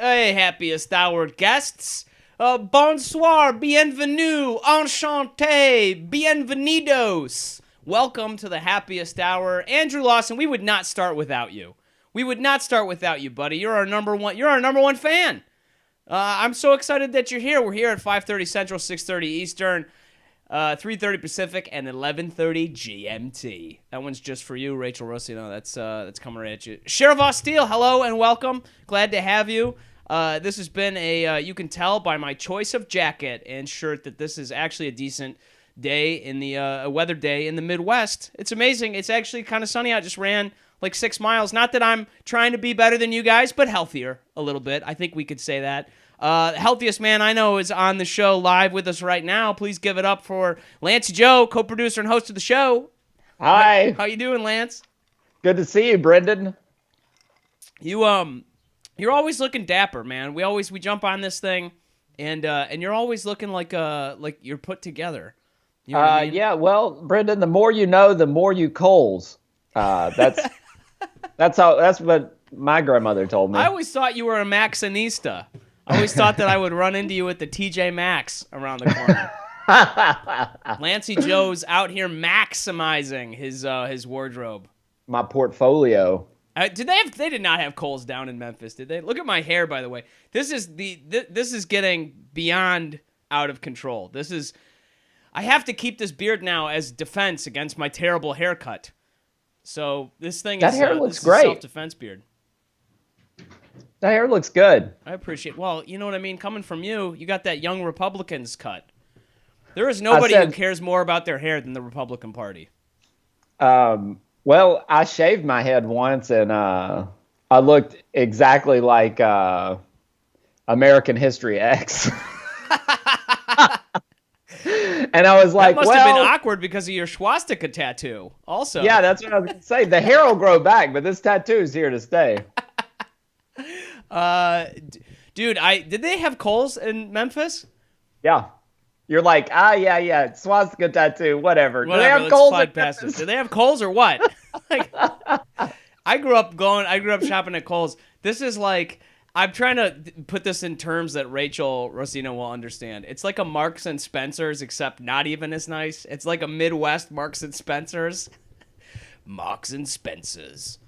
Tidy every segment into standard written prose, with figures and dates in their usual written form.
Hey, Happiest Hour guests. Bonsoir, bienvenue, enchanté, bienvenidos. Welcome to the Happiest Hour. Andrew Lawson, we would not start without you. We would not start without you, buddy. You're our number one fan. I'm so excited that you're here. We're here at 5:30 Central, 6:30 Eastern, 3:30 Pacific, and 11:30 GMT. That one's just for you, Rachel Rossino. That's coming right at you. Sheriff Steele, hello and welcome. Glad to have you. This has been you can tell by my choice of jacket and shirt that this is actually a decent day in the a weather day in the Midwest. It's amazing. It's actually kind of sunny out. Just ran like 6 miles. Not that I'm trying to be better than you guys, but healthier a little bit. I think we could say that. The healthiest man I know is on the show live with us right now. Please give it up for Lancey Joe, co-producer and host of the show. Hi. How you doing, Lance? Good to see you, Brendon. You're always looking dapper, man. We jump on this thing, and you're always looking like you're put together. You know what I mean? Yeah. Well, Brendon, the more you know, the more you coals. That's what my grandmother told me. I always thought you were a Maxinista. I always thought that I would run into you at the TJ Maxx around the corner. Lancey Joe's out here maximizing his wardrobe. My portfolio. They did not have Kohl's down in Memphis, did they? Look at my hair, by the way. This is getting beyond out of control. I have to keep this beard now as defense against my terrible haircut. So this thing that is hair looks great. Self-defense beard. That hair looks good. I appreciate it. Well, you know what I mean? Coming from you, you got that young Republicans cut. There is nobody who cares more about their hair than the Republican Party. Well, I shaved my head once, and I looked exactly like American History X. And I was like, that must have been awkward because of your swastika tattoo also. Yeah, that's what I was going to say. The hair will grow back, but this tattoo is here to stay. Dude, did they have Kohl's in Memphis? Yeah. You're like, yeah, swastika tattoo, whatever. Do they have Kohl's in Memphis? Do they have Kohl's or what? I grew up shopping at Kohl's. This is like, I'm trying to put this in terms that Rachel Rossino will understand. It's like a Marks and Spencer's, except not even as nice. It's like a Midwest Marks and Spencer's. Marks and Spencer's.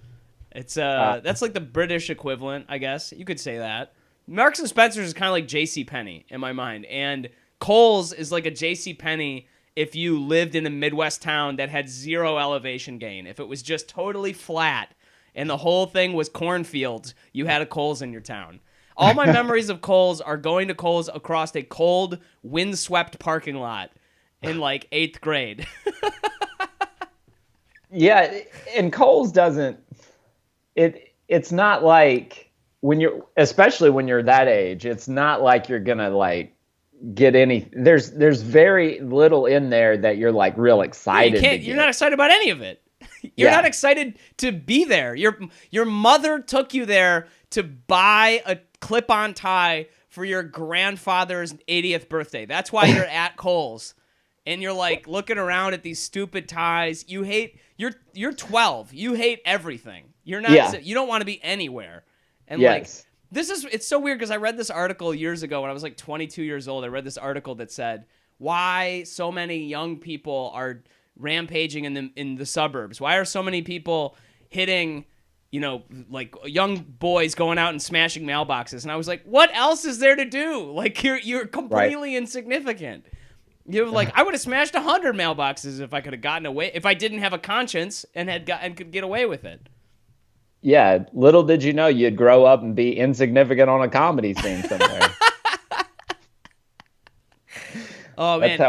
It's that's like the British equivalent, I guess. You could say that. Marks and Spencer's is kind of like JCPenney in my mind. And Kohl's is like a JCPenney if you lived in a Midwest town that had zero elevation gain. If it was just totally flat and the whole thing was cornfields, you had a Kohl's in your town. All my memories of Kohl's are going to Kohl's across a cold, windswept parking lot in like 8th grade. Yeah, and Kohl's doesn't... It's not like especially when you're that age, it's not like you're going to like get any, there's very little in there that you're like real excited. You're not excited about any of it. You're not excited to be there. Your mother took you there to buy a clip-on tie for your grandfather's 80th birthday. That's why you're at Kohl's. And you're like looking around at these stupid ties. You're 12. You hate everything. You're not. Yeah. You don't want to be anywhere. And yes. It's so weird because I read this article years ago when I was like 22 years old. I read this article that said why so many young people are rampaging in the suburbs. Why are so many people hitting, like young boys going out and smashing mailboxes? And I was like, what else is there to do? Like you're completely insignificant. You're like, I would have smashed 100 mailboxes if I could have gotten away, if I didn't have a conscience and could get away with it. Yeah, little did you know you'd grow up and be insignificant on a comedy scene somewhere. Oh, man.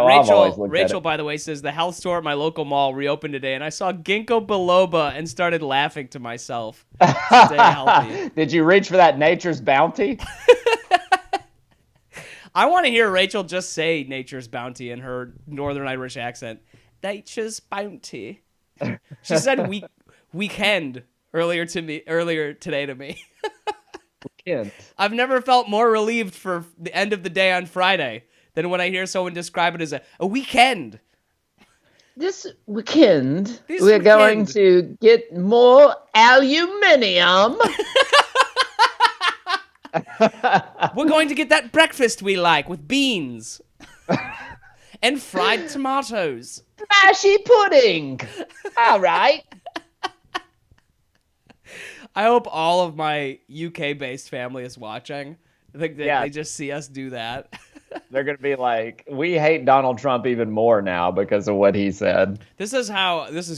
Rachel, by the way, says the health store at my local mall reopened today, and I saw ginkgo biloba and started laughing to myself. Stay healthy. Did you reach for that nature's bounty? I want to hear Rachel just say nature's bounty in her Northern Irish accent. Nature's bounty. She said weekend earlier today to me. Weekend. I've never felt more relieved for the end of the day on Friday than when I hear someone describe it as a weekend. This weekend, we're going to get more aluminium. We're going to get that breakfast we like with beans and fried tomatoes. Mashy pudding. All right. I hope all of my UK-based family is watching. I think that they just see us do that. They're going to be like, we hate Donald Trump even more now because of what he said. This is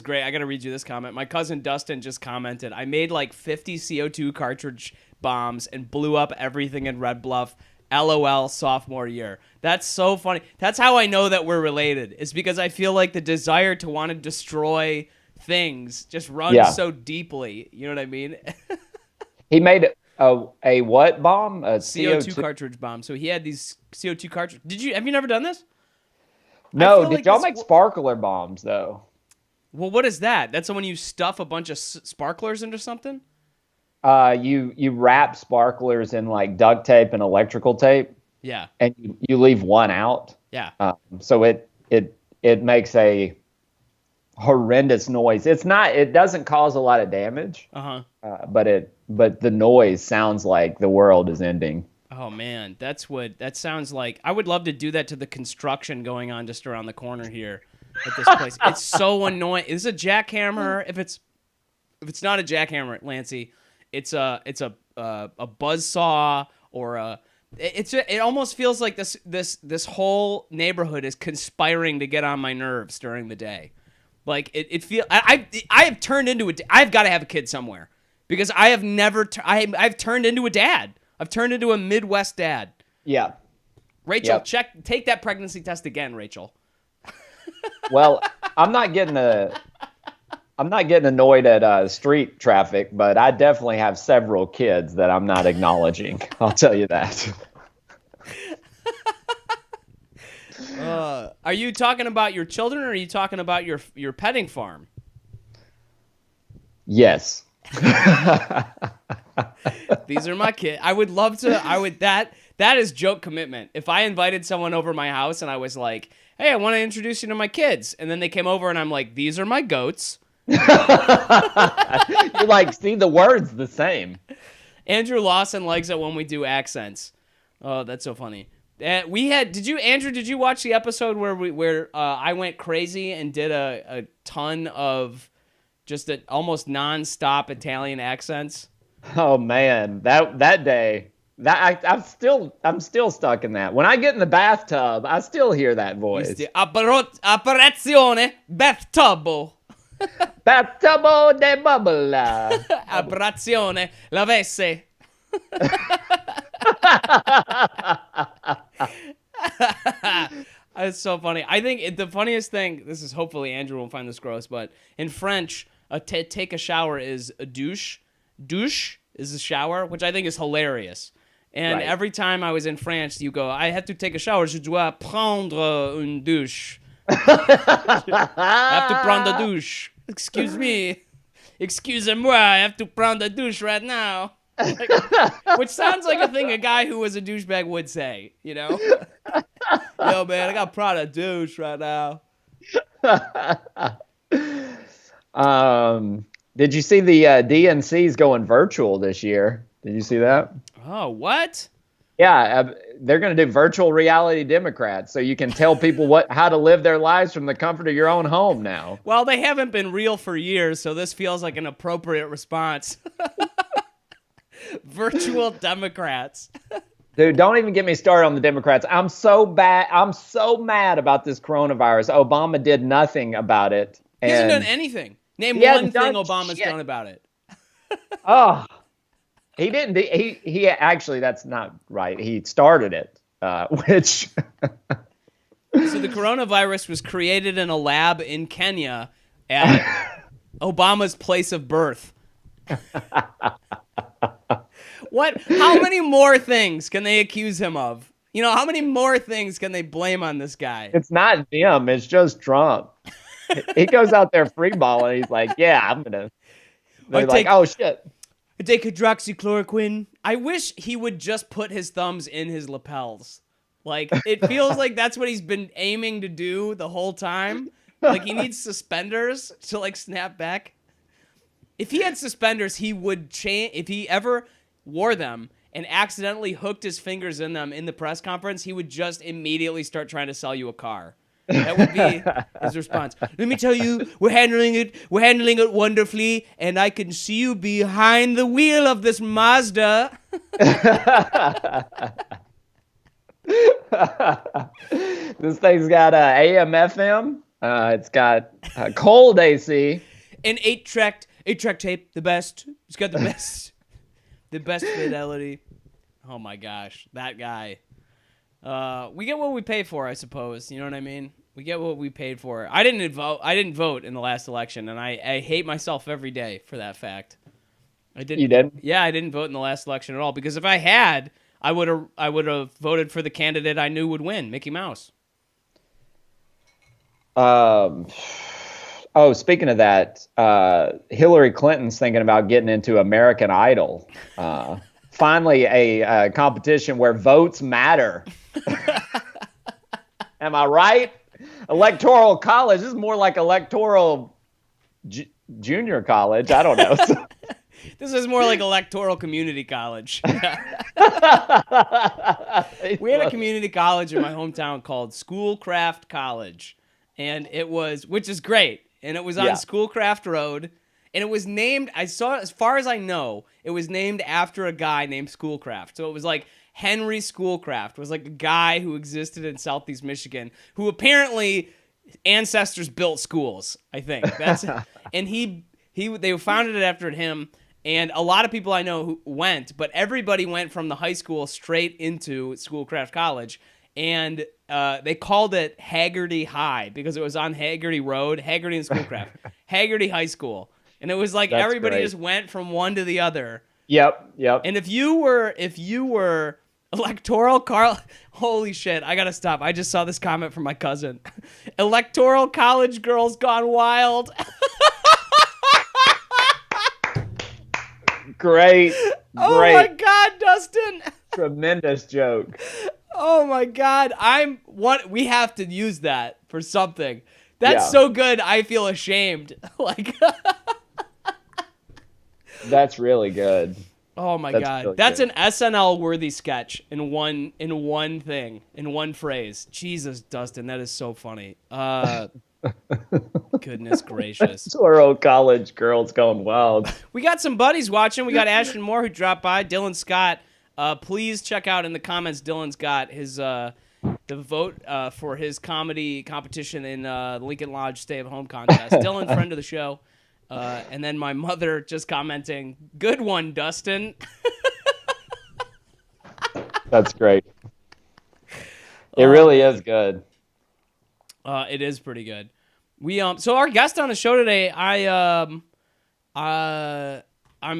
great. I got to read you this comment. My cousin Dustin just commented, I made like 50 CO2 cartridge bombs and blew up everything in Red Bluff. LOL sophomore year. That's so funny. That's how I know that we're related. It's because I feel like the desire to want to destroy things just runs so deeply. You know what I mean? He made a what bomb? A CO2 cartridge bomb. So he had these CO2 cartridges. Have you never done this? No. Did y'all make sparkler bombs though? Well, what is that? That's when you stuff a bunch of sparklers into something? You wrap sparklers in like duct tape and electrical tape. Yeah. And you leave one out. Yeah. So it makes a horrendous noise. It doesn't cause a lot of damage. But the noise sounds like the world is ending. Oh man, that sounds like. I would love to do that to the construction going on just around the corner here at this place. It's so annoying. Is a jackhammer? If it's not a jackhammer, Lancey, it's a buzzsaw or it almost feels like this whole neighborhood is conspiring to get on my nerves during the day. Like I have turned into I've got to have a kid somewhere because I have never I've turned into a dad. I've turned into a Midwest dad. Yeah. Rachel, take that pregnancy test again, Rachel. Well, I'm not getting annoyed at street traffic, but I definitely have several kids that I'm not acknowledging. I'll tell you that. Are you talking about your children or are you talking about your petting farm? Yes. These are my kids. I would love to. That is joke commitment. If I invited someone over my house and I was like, hey, I want to introduce you to my kids. And then they came over and I'm like, these are my goats. You like, see, the words the same. Andrew Lawson likes it when we do accents. Oh, that's so funny. Did you watch the episode where I went crazy and did a ton of just almost nonstop Italian accents? Oh man, that day, I'm still stuck in that. When I get in the bathtub, I still hear that voice. Apparizione bathtub. Bathtub de bubble. Apparizione lavesse. It's so funny. I think the funniest thing, this is hopefully Andrew won't find this gross, but in French, take a shower is a douche. Douche is a shower, which I think is hilarious. And every time I was in France, you go, I have to take a shower. Je dois prendre une douche. I have to prendre a douche. Excuse me. Excusez-moi. I have to prendre a douche right now. Which sounds like a thing a guy who was a douchebag would say, you know? Yo, man, I got Prada douche right now. Did you see the DNC's going virtual this year? Did you see that? Oh, what? Yeah, they're going to do virtual reality Democrats, so you can tell people how to live their lives from the comfort of your own home now. Well, they haven't been real for years, so this feels like an appropriate response. Virtual Democrats. Dude, don't even get me started on the Democrats. I'm so mad about this coronavirus. Obama did nothing about it. He hasn't done anything. Name one thing Obama's done about it. Oh, he didn't. He actually, that's not right. He started it, which. So the coronavirus was created in a lab in Kenya at Obama's place of birth. What? How many more things can they accuse him of? You know, how many more things can they blame on this guy? It's not them. It's just Trump. He goes out there freeballing. He's like, yeah, I'm going to. They're like, oh, shit. I take hydroxychloroquine. I wish he would just put his thumbs in his lapels. Like, it feels like that's what he's been aiming to do the whole time. Like, he needs suspenders to, like, snap back. If he had suspenders, he would change. If he ever wore them and accidentally hooked his fingers in them in the press conference, he would just immediately start trying to sell you a car. That would be his response. Let me tell you, we're handling it wonderfully, and I can see you behind the wheel of this Mazda. This thing's got AM, FM. It's got cold AC. An 8-track tape, the best. It's got the best, the best fidelity. Oh my gosh, that guy. We get what we pay for, I suppose. You know what I mean? We get what we paid for. I didn't vote in the last election, and I hate myself every day for that fact. I didn't. You didn't? Yeah, I didn't vote in the last election at all, because if I had, I would have voted for the candidate I knew would win, Mickey Mouse. Speaking of that, Hillary Clinton's thinking about getting into American Idol. Finally, a competition where votes matter. Am I right? Electoral college. This is more like electoral junior college. I don't know. This is more like electoral community college. We had a community college in my hometown called Schoolcraft College, and which is great. And it was on Schoolcraft Road, and it was named, as far as I know, it was named after a guy named Schoolcraft. So it was like Henry Schoolcraft was like a guy who existed in Southeast Michigan, who apparently ancestors built schools, I think. And they founded it after him, and a lot of people I know who went, but everybody went from the high school straight into Schoolcraft College. And they called it Haggerty High because it was on Haggerty Road, Haggerty and Schoolcraft, Haggerty High School. And it was like everybody just went from one to the other. Yep. And if you were electoral holy shit, I gotta stop. I just saw this comment from my cousin. Electoral college girls gone wild. Great. Oh my God, Dustin. Tremendous joke. Oh my God, we have to use that for something. That's so good, I feel ashamed. Like That's really good. Oh my God. Really That's good. an SNL worthy sketch in one thing, in one phrase. Jesus, Dustin, that is so funny. Goodness gracious. Electoral college girls going wild. We got some buddies watching. We got Ashton Moore who dropped by, Dylan Scott. Please check out in the comments. Dylan's got his the vote for his comedy competition in the Lincoln Lodge Stay at Home contest. Dylan, friend of the show, and then my mother just commenting, "Good one, Dustin." That's great. It really is good. It is pretty good. We so our guest on the show today, I'm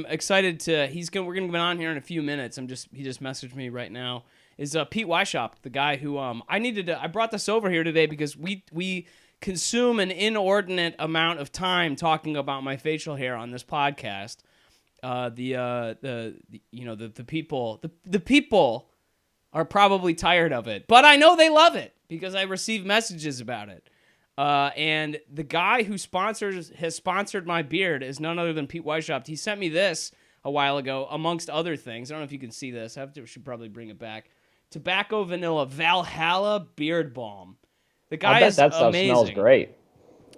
excited to. We're gonna be on here in a few minutes. He just messaged me right now. Is Pete Weishaupt, the guy who I brought this over here today because we consume an inordinate amount of time talking about my facial hair on this podcast. The people are probably tired of it, but I know they love it because I receive messages about it. And the guy who has sponsored my beard is none other than Pete Weishaupt. He sent me this a while ago, amongst other things. I don't know if you can see this. Should probably bring it back. Tobacco Vanilla Valhalla Beard Balm. The guy is that stuff amazing. Smells great.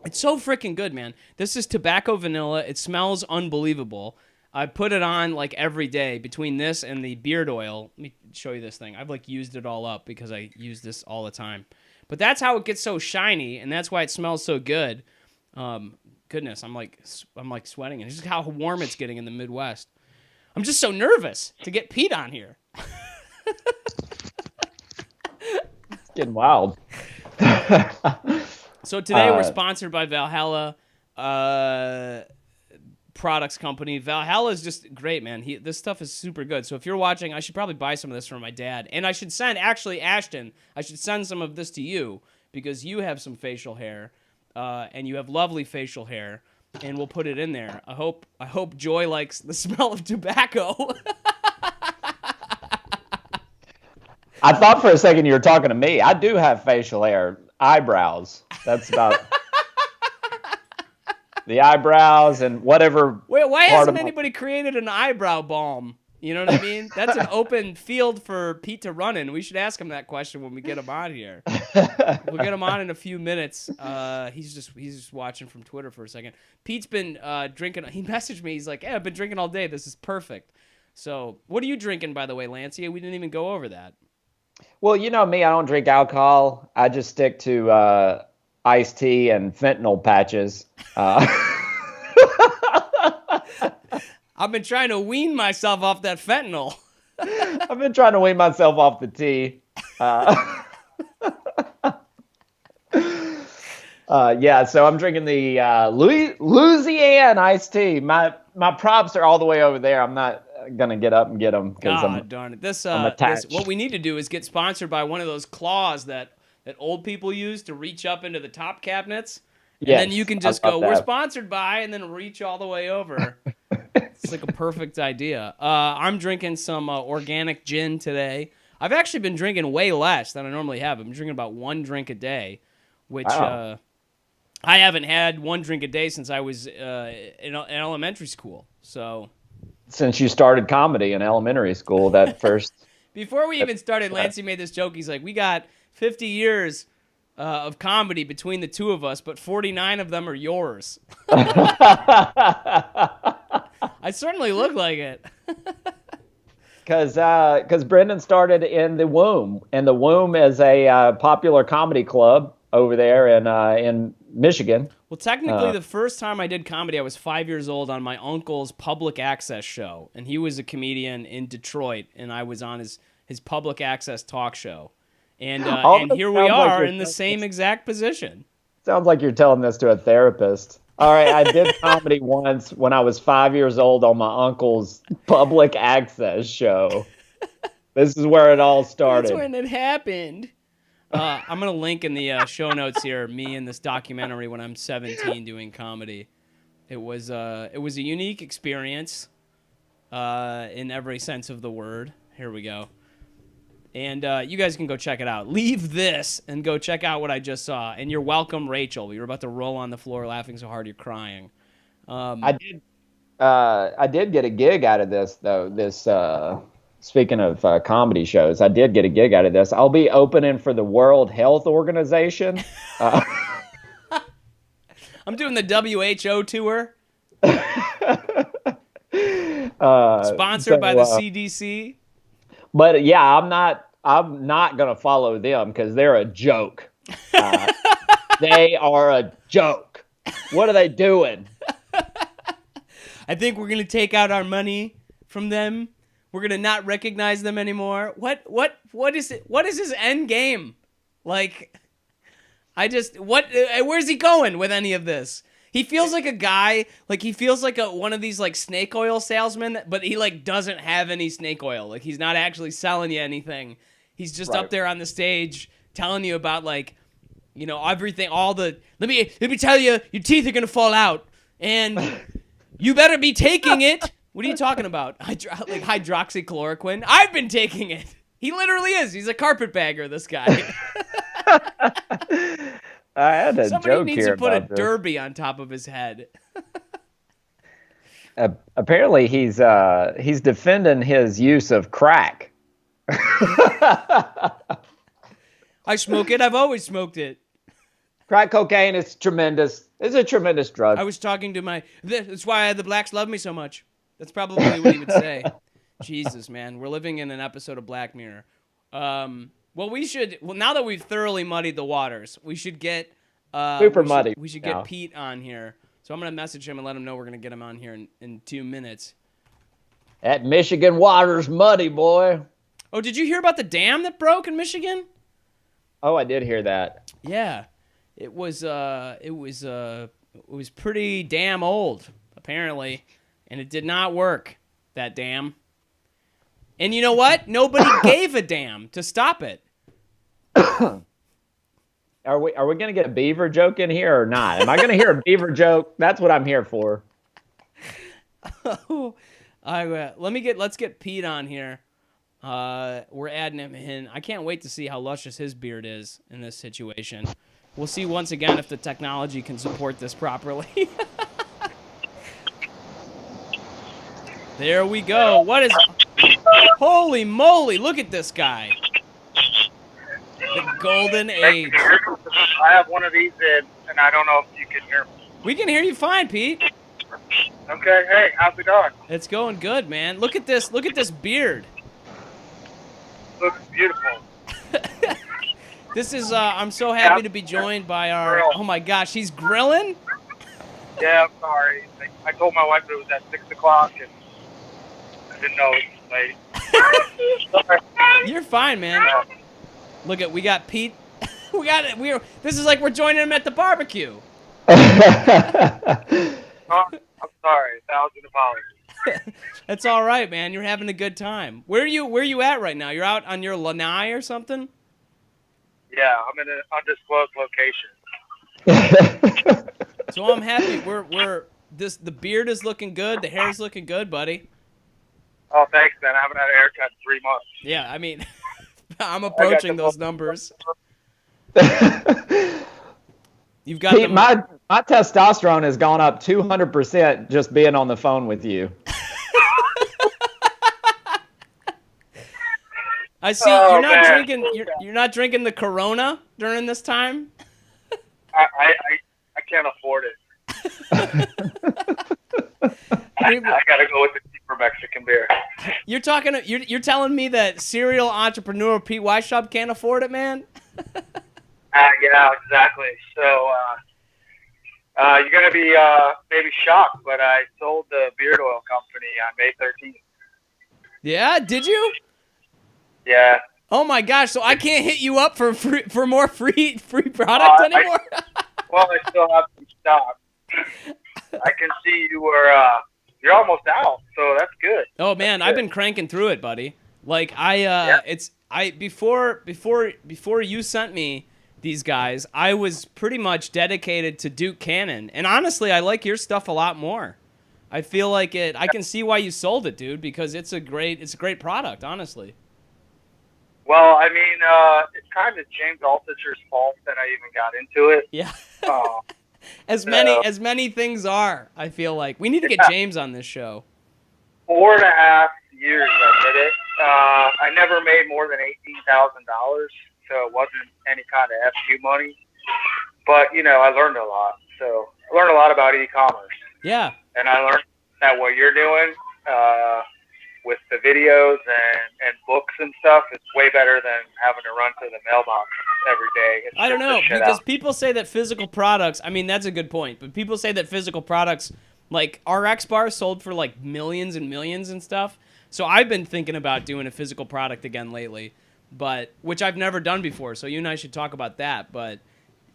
It's so freaking good, man. This is tobacco vanilla. It smells unbelievable. I put it on like every day between this and the beard oil. Let me show you this thing. I've like used it all up because I use this all the time. But that's how it gets so shiny, and that's why it smells so good. Goodness, I'm like sweating, and it's just how warm it's getting in the Midwest. I'm just so nervous to get Pete on here. It's getting wild. So today we're sponsored by Valhalla Products Company. Valhalla is just great, man. This stuff is super good. So if you're watching, I should probably buy some of this for my dad. And I should send, actually, Ashton, I should send some of this to you because you have some facial hair, and you have lovely facial hair, and we'll put it in there. I hope Joy likes the smell of tobacco. I thought for a second you were talking to me. I do have facial hair, eyebrows. That's about the eyebrows and whatever. Wait, why hasn't anybody created an eyebrow balm? You know what I mean? That's an open field for Pete to run in. We should ask him that question when we get him on here. We'll get him on in a few minutes. He's just watching from Twitter for a second. Pete's been drinking. He messaged me. He's like, "Hey, I've been drinking all day. This is perfect." So, what are you drinking, by the way, Lancey? We didn't even go over that. Well, you know me, I don't drink alcohol. I just stick to iced tea and fentanyl patches. I've been trying to wean myself off that fentanyl. I've been trying to wean myself off the tea. Yeah, so I'm drinking the Louisiana iced tea. My props are all the way over there. I'm not gonna get up and get them because I'm darn it. I'm attached. What we need to do is get sponsored by one of those claws that old people use to reach up into the top cabinets. And then you can just go, "We're sponsored by," and then reach all the way over. It's like a perfect idea. I'm drinking some organic gin today. I've actually been drinking way less than I normally have. I'm drinking about 1 drink a day, which I haven't had 1 drink a day since I was in elementary school. So, since you started comedy in elementary school, that first. Before we even started, Lancey made this joke. He's like, "We got 50 years of comedy between the two of us, but 49 of them are yours." I certainly look like it. Because Brendon started in the Womb, and the Womb is a popular comedy club over there in Michigan. Well, technically, the first time I did comedy, I was 5 years old on my uncle's public access show, and he was a comedian in Detroit, and I was on his public access talk show. And here we are in the same exact position. Sounds like you're telling this to a therapist. All right, I did comedy once when I was 5 years old on my uncle's public access show. This is where it all started. That's when it happened. I'm going to link in the show notes here, me in this documentary when I'm 17 doing comedy. It was a unique experience in every sense of the word. Here we go. And you guys can go check it out. Leave this and go check out what I just saw. And you're welcome, Rachel. You're about to roll on the floor laughing so hard you're crying. I did get a gig out of this, though. Speaking of comedy shows, I did get a gig out of this. I'll be opening for the World Health Organization. I'm doing the WHO tour. Sponsored by the CDC. But yeah, I'm not gonna follow them because they're a joke. They are a joke. What are they doing? I think we're gonna take out our money from them. We're gonna not recognize them anymore. What is it? What is his end game? Like, where's he going with any of this? He feels like a guy, like he feels like one of these like snake oil salesmen, but he like doesn't have any snake oil. Like he's not actually selling you anything. He's just up there on the stage telling you about like, you know, everything, let me tell you, your teeth are going to fall out and you better be taking it. What are you talking about? Like hydroxychloroquine? I've been taking it. He literally is. He's a carpetbagger, this guy. I had a Somebody joke needs here to put a about this. derby on top of his head. Apparently, he's defending his use of crack. I smoke it. I've always smoked it. Crack cocaine is tremendous. It's a tremendous drug. I was talking to that's why the blacks love me so much. That's probably what he would say. Jesus, man. We're living in an episode of Black Mirror. Well, now that we've thoroughly muddied the waters, we should get muddy. We should get Pete on here. So I'm going to message him and let him know we're going to get him on here in 2 minutes. That Michigan water's muddy, boy. Oh, did you hear about the dam that broke in Michigan? Oh, I did hear that. Yeah. It was pretty damn old, apparently, and it did not work, that dam. And you know what? Nobody gave a damn to stop it. Are we going to get a beaver joke in here or not? Am I going to hear a beaver joke? That's what I'm here for. Let's get Pete on here. We're adding him in. I can't wait to see how luscious his beard is in this situation. We'll see once again if the technology can support this properly. There we go. Holy moly, look at this guy. The golden age. I have one of these in, and I don't know if you can hear me. We can hear you fine, Pete. Okay, hey, how's it going? It's going good, man. Look at this beard. Looks beautiful. This is, I'm so happy to be joined by our, oh my gosh, he's grilling? Yeah, I'm sorry. I told my wife it was at 6 o'clock, and I didn't know it was late. Sorry. You're fine, man. Look at, we got Pete. This is like we're joining him at the barbecue. I'm sorry. 1,000 apologies. That's all right, man. You're having a good time. Where are you at right now? You're out on your lanai or something? Yeah, I'm in an undisclosed location. So I'm happy. The beard is looking good. The hair's looking good, buddy. Oh, thanks, man. I haven't had a haircut in 3 months. Yeah, I mean, I'm approaching those numbers. You've got Pete, my testosterone has gone up 200% just being on the phone with you. I see you're not drinking. You're not drinking the Corona during this time. I can't afford it. I gotta go with the cheaper Mexican beer. You're telling me that serial entrepreneur Pete Weishaupt can't afford it, man? Yeah, exactly. So you're gonna be maybe shocked, but I sold the beard oil company on May 13th. Yeah, did you? Yeah. Oh my gosh! So I can't hit you up for more free product anymore? Well, I still have some stock. I can see you're almost out, so that's good. Oh man, I've been cranking through it, buddy. Like before you sent me these guys, I was pretty much dedicated to Duke Cannon, and honestly, I like your stuff a lot more. I feel like it. I can see why you sold it, dude, because it's a great product, honestly. Well, I mean, it's kind of James Altucher's fault that I even got into it. Yeah. As many things are, I feel like. We need to get James on this show. 4.5 years I did it. I never made more than $18,000, so it wasn't any kind of FU money. But, I learned a lot. So I learned a lot about e-commerce. Yeah. And I learned that what you're doing with the videos and books and stuff, it's way better than having to run to the mailbox every day. I don't know, because people say that physical products, I mean, that's a good point, but people say that physical products, like RX bars sold for like millions and millions and stuff. So I've been thinking about doing a physical product again lately, which I've never done before. So you and I should talk about that. But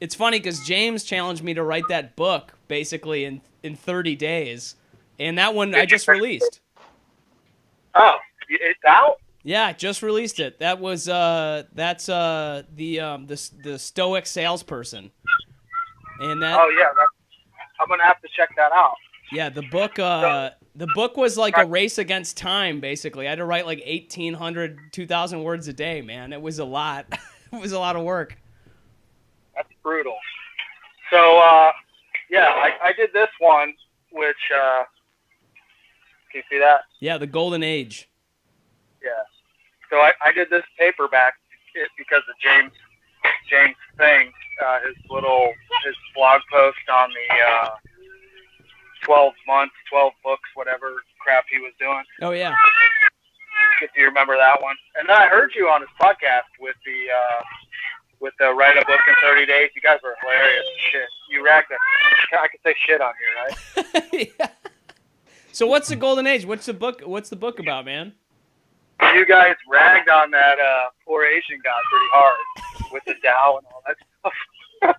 it's funny because James challenged me to write that book basically in 30 days. And that one I just released. Oh, it's out? Yeah, I just released it. That was that's the Stoic Salesperson. And that. Oh yeah, I'm gonna have to check that out. Yeah, the book was like a race against time. Basically, I had to write like 1,800, 2,000 words a day. Man, it was a lot. It was a lot of work. That's brutal. So yeah, I did this one, which. Can you see that? Yeah, the golden age. Yeah. So I did this paperback because of James thing, his blog post on the 12 months, 12 books, whatever crap he was doing. Oh yeah. If you remember that one. And then I heard you on his podcast with the write a book in 30 days. You guys were hilarious. Shit. You ragged it. I can say shit on here, right? Yeah. So what's the golden age? What's the book about, man? You guys ragged on that poor Asian guy pretty hard with the Dow and all that stuff.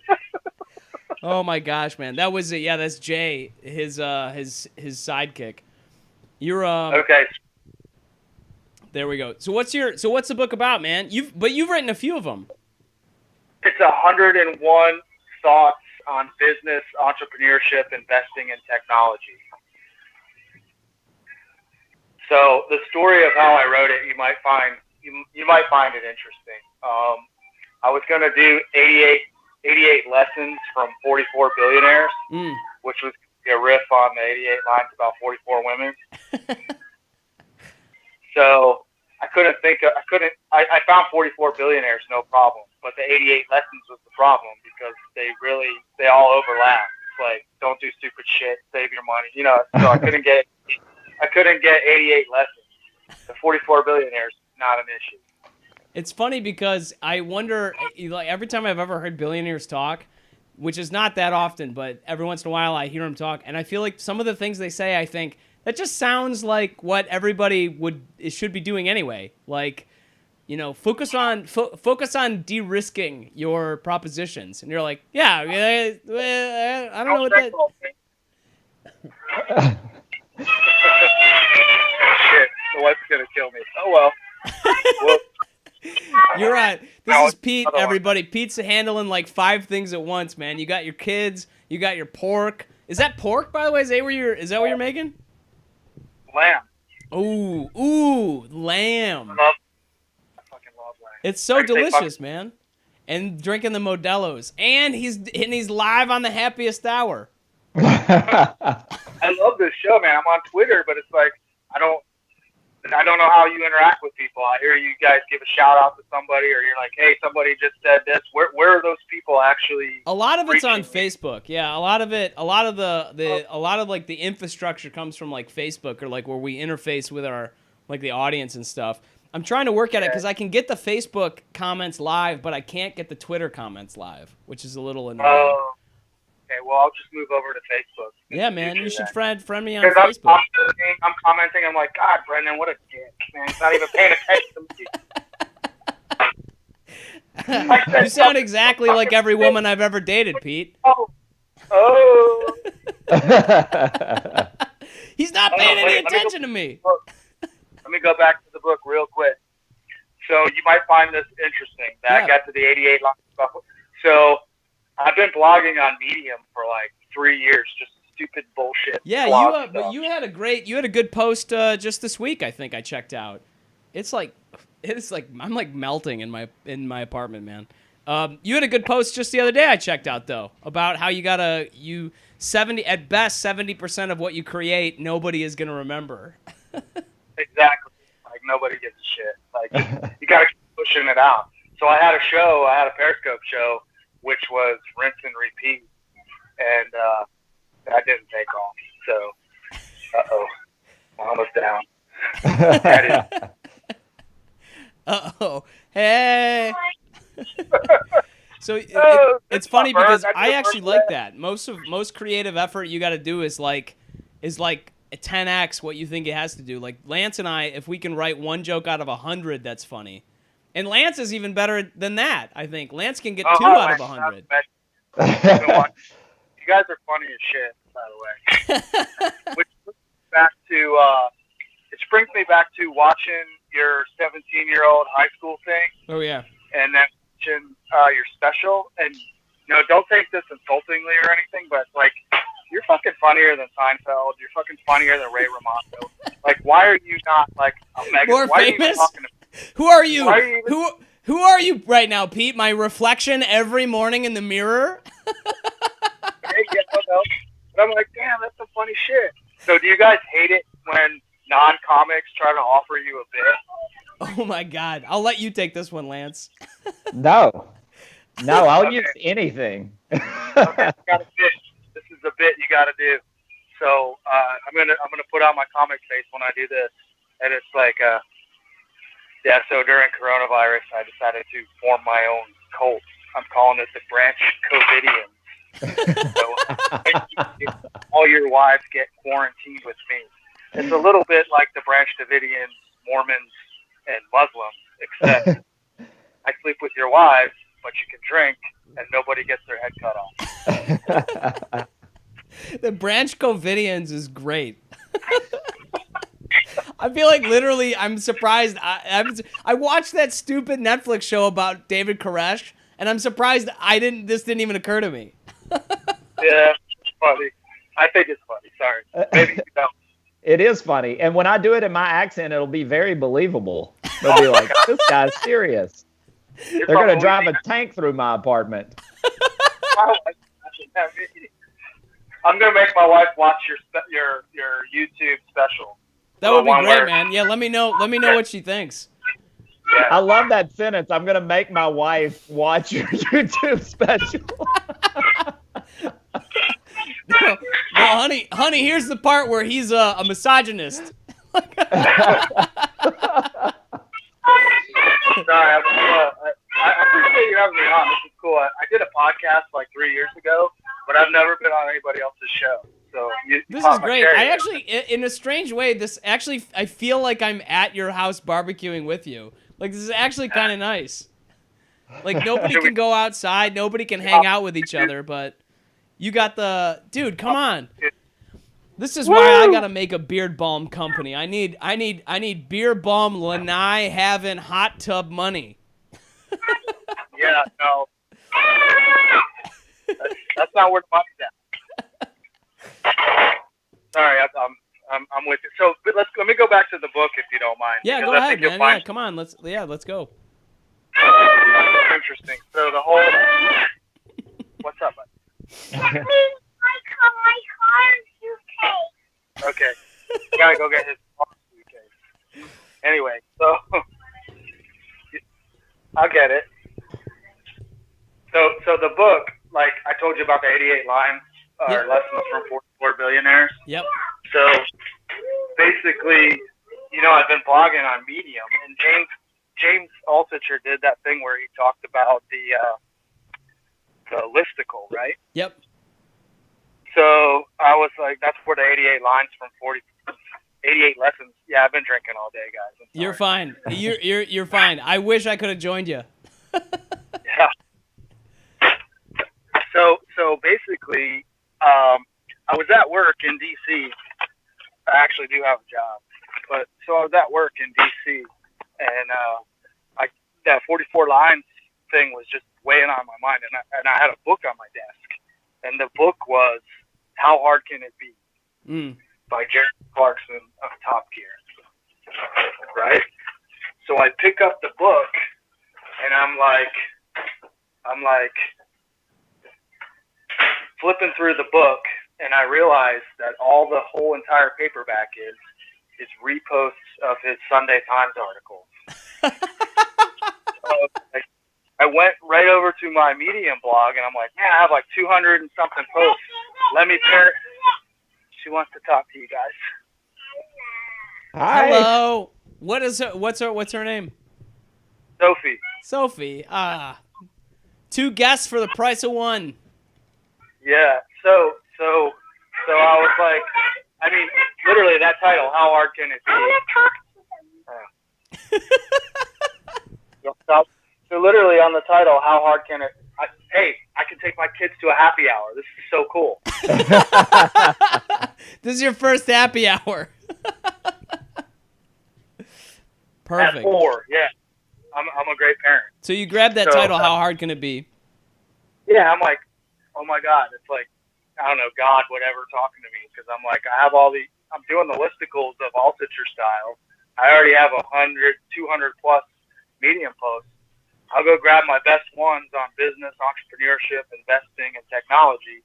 Oh my gosh, man. That was it. Yeah, that's Jay, his sidekick. You're Okay. There we go. So what's the book about, man? You've written a few of them. It's 101 thoughts on business, entrepreneurship, investing, and technology. So the story of how I wrote it, you might find it interesting. I was going to do 88 lessons from 44 billionaires, which was a riff on the 88 lines about 44 women. So I couldn't think of, I found 44 billionaires, no problem. But the 88 lessons was the problem because they all overlap. It's like, don't do stupid shit, save your money. You know, so I couldn't get 88 lessons. The 44 billionaires, not an issue. It's funny because I wonder, like every time I've ever heard billionaires talk, which is not that often, but every once in a while I hear them talk, and I feel like some of the things they say, I think, that just sounds like what everybody should be doing anyway. Like, you know, focus on de-risking your propositions. And you're like, yeah, I don't know what that... Shit, the wife's going to kill me. Oh, well. You're right. This is Pete, everybody. Pete's handling like 5 things at once, man. You got your kids. You got your pork. Is that pork, by the way? Is that what you're making? Lamb. Ooh, lamb. I fucking love lamb. It's so delicious, man. And drinking the Modelo's. And he's live on the Happiest Hour. I love this show, man. I'm on Twitter, but it's like, I don't know how you interact with people. I hear you guys give a shout out to somebody, or you're like, hey, somebody just said this. Where are those people actually? A lot of it's on Facebook. Yeah, a lot of like the infrastructure comes from like Facebook, or like where we interface with our like the audience and stuff. I'm trying to work at it because I can get the Facebook comments live, but I can't get the Twitter comments live, which is a little annoying. Oh, okay. Well, I'll just move over to Facebook. Yeah, man, you should friend me on Facebook. I'm commenting. I'm like, God, Brendon, what a dick, man. He's not even paying attention to me. You sound exactly like every woman I've ever dated, Pete. Oh. He's not paying any attention to me. Let me go back to the book real quick. So you might find this interesting. That got to the 88 line stuff. So I've been blogging on Medium for like 3 years, just stupid bullshit. Yeah, but you had a good post just this week. I think I checked out. It's like I'm like melting in my apartment, man. You had a good post just the other day I checked out though about how at best 70% of what you create nobody is gonna remember. Exactly. Like nobody gives a shit. Like you gotta keep pushing it out. So I had a Periscope show, which was rinse and repeat, and that didn't take off. So, I'm almost down. Hey. So it's funny because I actually like that. Most creative effort you got to do is like a 10x what you think it has to do. Like Lance and I, if we can write one joke out of 100, that's funny. And Lance is even better than that, I think. Lance can get 2 out of 100. You guys are funny as shit, by the way. Which brings me back to watching your 17-year-old high school thing. Oh, yeah. And then watching your special. And, don't take this insultingly or anything, but, like, you're fucking funnier than Seinfeld. You're fucking funnier than Ray Romano. Like, why are you not, like, a mega... More famous? Who are you? Who are you right now, Pete? My reflection every morning in the mirror? But I'm like, damn, that's some funny shit. So do you guys hate it when non-comics try to offer you a bit? Oh, my God. I'll let you take this one, Lance. No, I'll use anything. Okay, got a bit. This is a bit you got to do. So I'm gonna put on my comic face when I do this, and it's like, so during coronavirus, I decided to form my own cult. I'm calling it the Branch Covidians. So all your wives get quarantined with me. It's a little bit like the Branch Davidians, Mormons, and Muslims, except I sleep with your wives, but you can drink, and nobody gets their head cut off. The Branch Covidians is great. I feel like literally I'm surprised. I watched that stupid Netflix show about David Koresh, and I'm surprised this didn't even occur to me. Yeah, it's funny. I think it's funny. Sorry. Maybe you don't. It is funny. And when I do it in my accent, it'll be very believable. They'll be like, this guy's serious. They're going to drive a tank through my apartment. I'm going to make my wife watch your YouTube special. That would be great, man. Yeah, let me know what she thinks. I love that sentence. I'm gonna make my wife watch your YouTube special. No, honey, here's the part where he's a misogynist. Sorry, I appreciate you having me on. This is cool. I did a podcast like 3 years ago, but I've never been on anybody else's show. So this is great. I actually, in a strange way, I feel like I'm at your house barbecuing with you. Like, this is actually kind of nice. Like, nobody can go outside, nobody can hang out with each other, but you got dude, come on. This is why I gotta make a beard balm company. I need beard balm lanai having hot tub money. Yeah, no. That's not where the money's at. Sorry, I'm with you. So let me go back to the book if you don't mind. Yeah, go ahead, man. Yeah, come on. Let's go. Interesting. So the whole what's up, bud? That means I call my car suitcase. Okay. You gotta go get his car suitcase. Anyway, so I'll get it. So the book, like I told you about the 88 lines or lessons from 44 billionaires. Yep. So basically, I've been blogging on Medium, and James Altucher did that thing where he talked about the listicle, right? Yep. So I was like, that's for the 88 lines from 88 lessons. Yeah, I've been drinking all day, guys. You're fine. You're fine. I wish I could have joined you. Yeah. So basically, I was at work in D.C. I actually do have a job, but so I was at work in D.C. and that 44 lines thing was just weighing on my mind, and I had a book on my desk, and the book was How Hard Can It Be by Jeremy Clarkson of Top Gear, right? So I pick up the book, and I'm like flipping through the book, and I realized that all the whole entire paperback is reposts of his Sunday Times articles. So I went right over to my Medium blog, and I'm like, man, I have like 200 and something posts. Let me pair. She wants to talk to you guys. Hi. Hello. What's her name? Sophie. Sophie. Two guests for the price of one. Yeah. So I was like, I mean, literally that title, How Hard Can It Be? I want to talk to them. Stop. So literally on the title, How Hard Can It? Hey, I can take my kids to a happy hour. This is so cool. This is your first happy hour. Perfect. At 4, yeah. I'm a great parent. So you grabbed that title, How Hard Can It Be? Yeah, I'm like, oh my God, it's like, I don't know, God, whatever, talking to me, because I'm like, I'm doing the listicles of Altucher style. I already have 100, 200 plus Medium posts. I'll go grab my best ones on business, entrepreneurship, investing, and technology.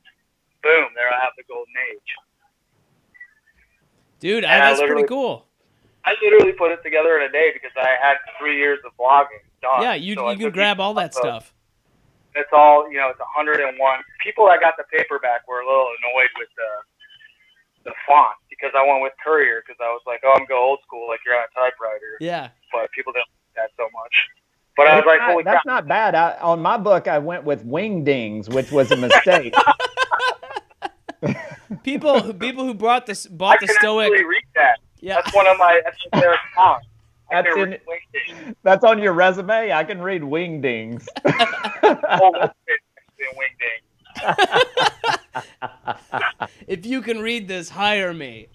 Boom, there I have the golden age. Dude, that's pretty cool. I literally put it together in a day because I had 3 years of blogging done. Yeah, you can grab all that stuff. It's all, it's 101. People that got the paperback were a little annoyed with the font because I went with Courier because I was like, oh, I'm going to go old school like you're on a typewriter. Yeah. But people didn't like that so much. But I was like, holy crap. That's not bad. On my book, I went with wingdings, which was a mistake. People who bought the Stoic. I can actually read that. Yeah. That's one of my their fonts. That's on your resume. I can read wingdings. If you can read this, hire me.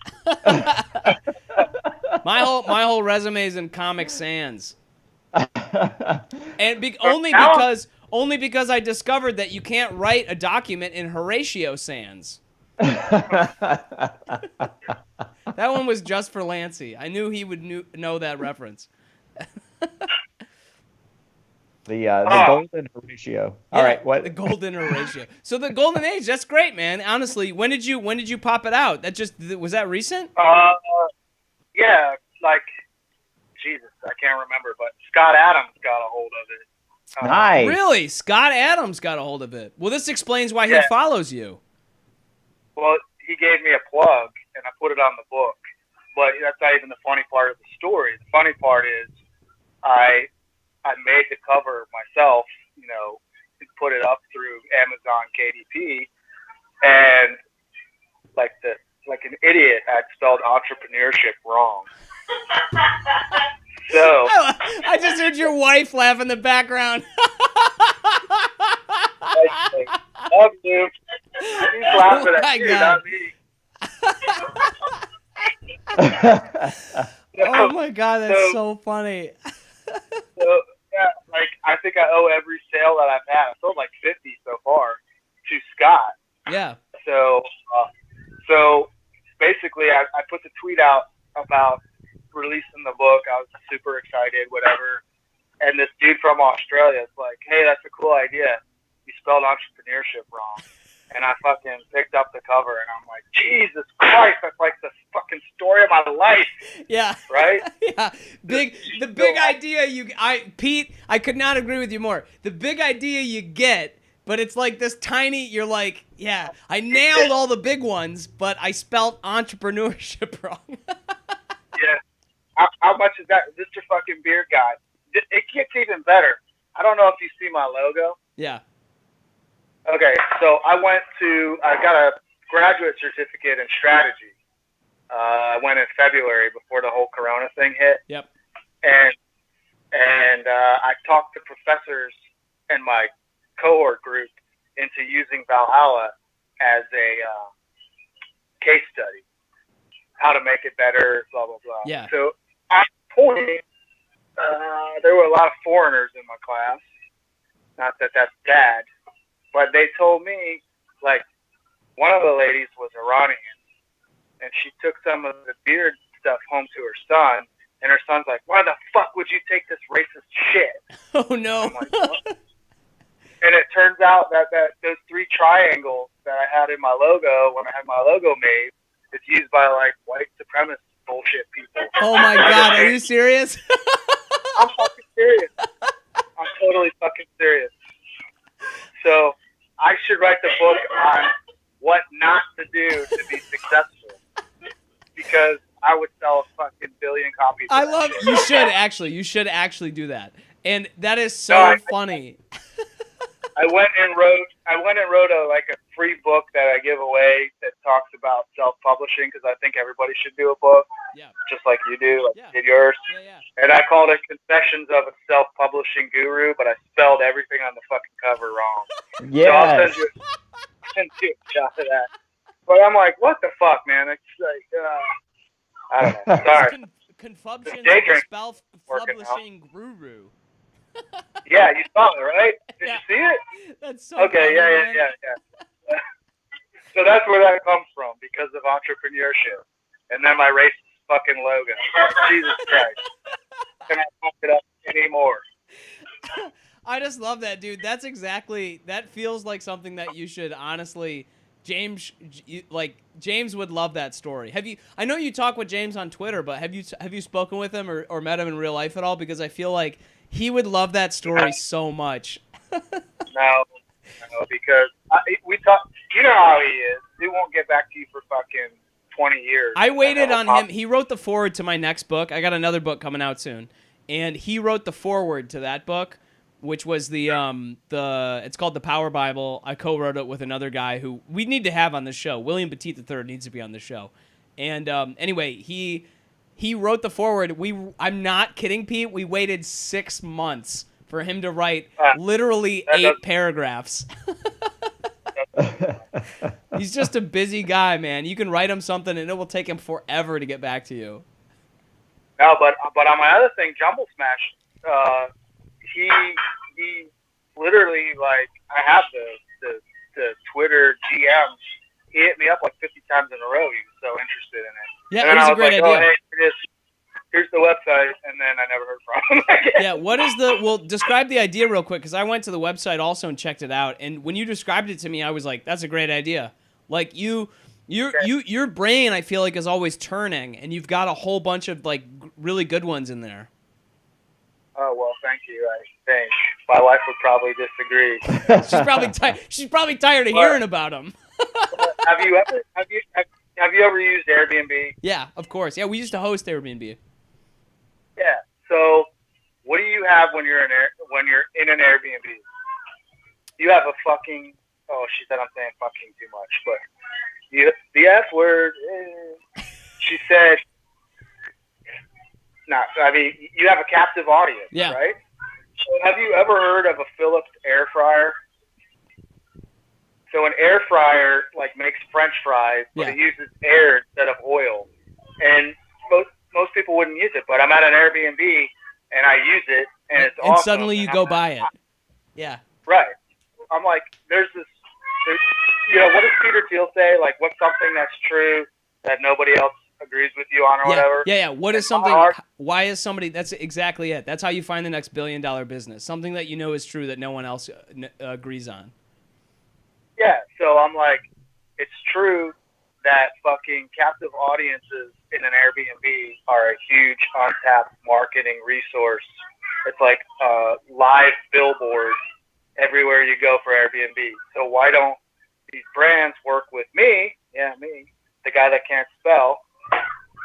My whole resume is in Comic Sans. And only because I discovered that you can't write a document in Horatio Sans. That one was just for Lancey. I knew he would know that reference. The golden Horatio. All right, what? The golden Horatio. So the golden age, that's great, man. Honestly, when did you pop it out? Was that recent? Yeah, like Jesus, I can't remember, but Scott Adams got a hold of it. Nice. Really? Scott Adams got a hold of it. Well, this explains why he Yeah. follows you. Well, he gave me a plug, and I put it on the book. But that's not even the funny part of the story. The funny part is I made the cover myself, you know, and put it up through Amazon KDP, and like an idiot, I'd spelled entrepreneurship wrong. So I just heard your wife laugh in the background. I say, love you. He's laughing my at you, God. not me. Oh my God, that's so funny. So yeah, like I think I owe every sale that I've had. I've sold like 50 so far to Scott. Yeah. So basically, I put the tweet out about releasing the book. I was super excited, whatever. And this dude from Australia is like, "Hey, that's a cool idea. You spelled entrepreneurship wrong." And I fucking picked up the cover, and I'm like, Jesus Christ, that's like the fucking story of my life, Yeah. right? Yeah. The big idea Pete, I could not agree with you more. The big idea you get, but it's like this tiny, you're like, yeah, I nailed all the big ones, but I spelt entrepreneurship wrong. Yeah. How much is that? Mr. fucking Beer Guy. It gets even better. I don't know if you see my logo. Yeah. Okay, so I got a graduate certificate in strategy. I went in February before the whole Corona thing hit. Yep. And I talked to professors in my cohort group into using Valhalla as a case study, how to make it better, blah, blah, blah. Yeah. So at the point, there were a lot of foreigners in my class. Not that that's bad. But they told me, like, one of the ladies was Iranian, and she took some of the beard stuff home to her son, and her son's like, "Why the fuck would you take this racist shit?" Oh, no. I'm like, "What?" And it turns out that those three triangles that I had in my logo, when I had my logo made, it's used by, like, white supremacist bullshit people. Oh, my God. Are you serious? I'm fucking serious. I'm totally fucking serious. So I should write the book on what not to do to be successful, because I would sell a fucking billion copies. I love you should actually do that. And that is so funny. I went and wrote a free book that I give away that talks about self-publishing, because I think everybody should do a book, Yeah. just like you do, like Yeah. you did yours. Yeah. And I called it Confessions of a Self-Publishing Guru, but I spelled everything on the fucking cover wrong. Yes. So I'll send you a shot of that. But I'm like, what the fuck, man? It's like, I don't know. Sorry. Confubtions Day of drink a working out. publishing guru. Yeah, you saw it, right? Did Yeah. you see it? That's so Okay, funny, man. yeah. So that's where that comes from, because of entrepreneurship. And then my racist fucking logo. Jesus Christ. Can I fuck it up anymore? I just love that, dude. That feels like something that you should honestly, James would love that story. I know you talk with James on Twitter, but have you spoken with him or met him in real life at all? Because I feel like he would love that story so much. No, because we talk. You know how he is. He won't get back to you for fucking 20 years. I waited on him. He wrote the foreword to my next book. I got another book coming out soon, and he wrote the foreword to that book, which was it's called The Power Bible. I co-wrote it with another guy who we need to have on the show. William Petit III needs to be on the show. And anyway, he wrote the foreword. I'm not kidding, Pete. We waited 6 months for him to write literally 8 paragraphs. He's just a busy guy, man. You can write him something, and it will take him forever to get back to you. No, but on my other thing, Jumble Smash, he literally, like, I have the Twitter GMs. He hit me up like 50 times in a row. He was so interested in it. Yeah, it was a great idea. Oh, hey, here's the website, and then I never heard from him again. Yeah, describe the idea real quick, because I went to the website also and checked it out, and when you described it to me, I was like, that's a great idea. Like, you Your brain, I feel like, is always turning, and you've got a whole bunch of like really good ones in there. Oh well, thank you. I think my wife would probably disagree. She's probably tired of hearing about them. Have you ever used Airbnb? Yeah, of course. Yeah, we used to host Airbnb. Yeah. So, what do you have when you're in an Airbnb? You have a fucking. Oh, she said I'm saying fucking too much, but the F word. She said. No, I mean you have a captive audience, yeah. Right? So, have you ever heard of a Philips air fryer? So an air fryer like makes French fries, but it uses air instead of oil. And most people wouldn't use it, but I'm at an Airbnb and I use it, and it's awesome. And suddenly you go buy it. Yeah. Right. I'm like, there's what does Peter Thiel say? Like, what's something that's true that nobody else agrees with you on or whatever? Yeah. What is something? Why is somebody? That's exactly it. That's how you find the next $1 billion business. Something that you know is true that no one else agrees on. Yeah, so I'm like, it's true that fucking captive audiences in an Airbnb are a huge untapped marketing resource. It's like live billboards everywhere you go for Airbnb. So why don't these brands work with me? Yeah, me, the guy that can't spell,